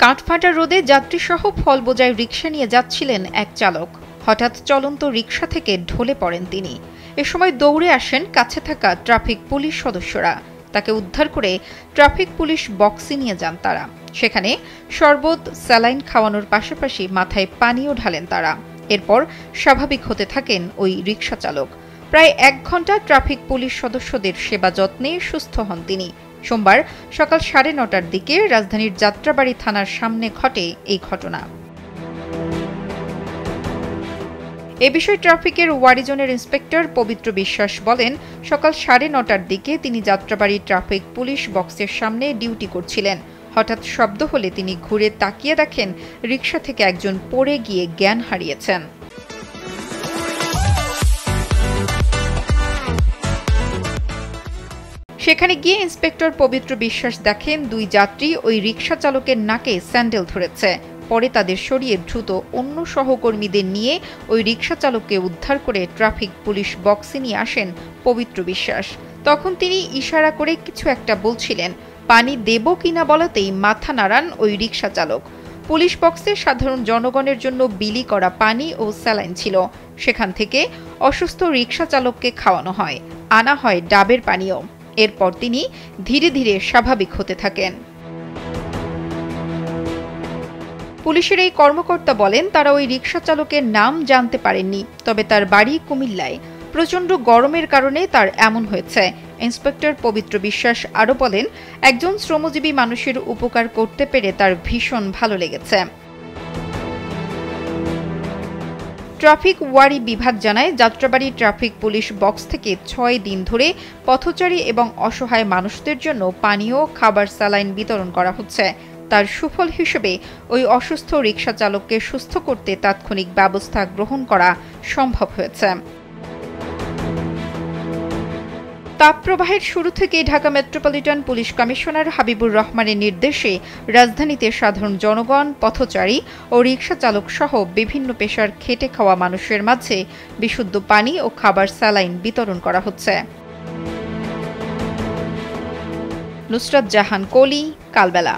কাঠফাটা রোদে যাত্রীসহ ফল বোঝাই রিকশা নিয়ে যাচ্ছিলেন এক চালক। হঠাৎ চলন্ত রিকশা থেকে ঢলে পড়েন তিনি। এ সময় দৌড়ে আসেন কাছে থাকা ট্রাফিক পুলিশ সদস্যরা। তাকে উদ্ধার করে ট্রাফিক পুলিশ বক্সে নিয়ে যান তারা। সেখানে শরবত, স্যালাইন খাওয়ানোর পাশাপাশি মাথায় পানিও ঢালেন তারা। এরপর স্বাভাবিক হতে থাকেন ওই রিকশা চালক। প্রায় ১ ঘণ্টা ট্রাফিক পুলিশ সদস্যদের সেবা যত্নে সুস্থ হন তিনি। সোমবার সকাল ৯:৩০টার দিকে রাজধানীর যাত্রাবাড়ী থানার সামনে ঘটে এই ঘটনা। এ বিষয়ে ট্রাফিকের ওয়ারিজনের ইন্সপেক্টর পবিত্র বিশ্বাস বলেন, সকাল ৯:৩০টার দিকে তিনি যাত্রাবাড়ী ট্রাফিক পুলিশ বক্সের সামনে ডিউটি করছিলেন। হঠাৎ শব্দ হলে তিনি ঘুরে তাকিয়ে দেখেন রিকশা থেকে একজন পড়ে গিয়ে জ্ঞান হারিয়েছেন। সেখানে গিয়ে ইন্সপেক্টর পবিত্র বিশ্বাস দেখেন ২ যাত্রী ওই রিকশা চালকের নাকে স্যান্ডেল ধরেছে। পরে তাদের সরিয়ে দ্রুত অন্য সহকর্মীদের নিয়ে ওই রিকশা চালককে উদ্ধার করে ট্রাফিক পুলিশ বক্সে নিয়ে আসেন পবিত্র বিশ্বাস। তখন তিনি ইশারা করে কিছু একটা বলছিলেন। পানি দেব কিনা বলাতেই মাথা নাড়ান ওই রিকশা চালক। পুলিশ বক্সে সাধারণ জনগণের জন্য বিলি করা পানি ও স্যালাইন ছিল। সেখান থেকে অসুস্থ রিকশা চালককে খাওয়ানো হয়, আনা হয় ডাবের পানীয়। এরপর তিনি ধীরে ধীরে স্বাভাবিক হতে থাকেন। পুলিশের এই কর্মকর্তা বলেন, তারা ওই রিকশা চালকের নাম জানতে পারেননি, তবে তার বাড়ি কুমিল্লায়। প্রচণ্ড গরমের কারণে তার এমন হয়েছে। ইন্সপেক্টর পবিত্র বিশ্বাস আরও বলেন, একজন শ্রমজীবী মানুষের উপকার করতে পেরে তার ভীষণ ভালো লেগেছে। ট্রাফিক ওয়ারি বিভাগ জানায়, যাত্রাবাড়ী ট্রাফিক পুলিশ বক্স থেকে ৬ দিন ধরে পথচারী এবং অসহায় মানুষদের জন্য পানীয়, খাবার, স্যালাইন বিতরণ করা হচ্ছে। তার সুফল হিসেবে ওই অসুস্থ রিকশা চালককে সুস্থ করতে তাৎক্ষণিক ব্যবস্থা গ্রহণ করা সম্ভব হয়েছে। তাপপ্রবাহের শুরু থেকেই Dhaka metropolitan police commissioner Habibur রহমানের নির্দেশে রাজধানীতে সাধারণ জনগণ, পথচারী ও রিকশা চালক সহ বিভিন্ন পেশার খেটে খাওয়া মানুষের মাঝে বিশুদ্ধ পানি ও খাবার, স্যালাইন বিতরণ করা হচ্ছে। নুসরাত জাহান কলি, কালবেলা।